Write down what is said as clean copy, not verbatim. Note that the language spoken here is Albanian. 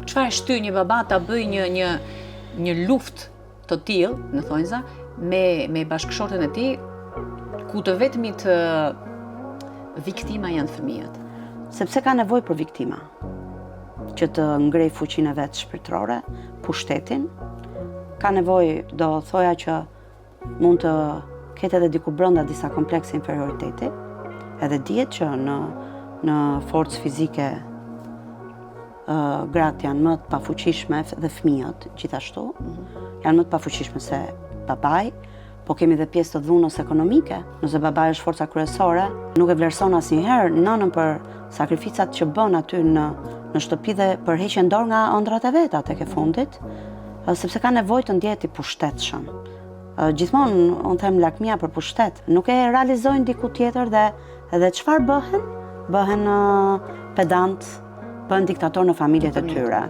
çfarë shtyr një baba ta bëjë një luftë të tillë, në thonjza, me bashkëshorten e tij, ku të vetmit viktima janë fëmijët. Sepse ka nevojë për viktima, që të ngrej fuqinë e vet shpirtërore, pushtetin, ka nevojë, do thoja që mund të ketë edhe diku brenda disa komplekse inferioriteti, edhe dihet që në forcë fizike gratë janë më të pafuqishme dhe fëmijët gjithashtu, janë më të pafuqishme se babai, po kemi dhe pjesë të dhunës ekonomike. Nëse babai është forca kryesore, nuk e vlerëson asnjëherë nënën për sakrificat që bën aty në shtëpi dhe për heqjen dorë nga ëndrat e veta tek e fundit, sepse ka nevojë të ndjehet i pushtetshëm. Gjithmonë unë them lakmia për pushtet, nuk e realizojnë diku tjetër dhe çfarë bëhen? Bëhen pedant, bëhen diktator në familjet e tyre.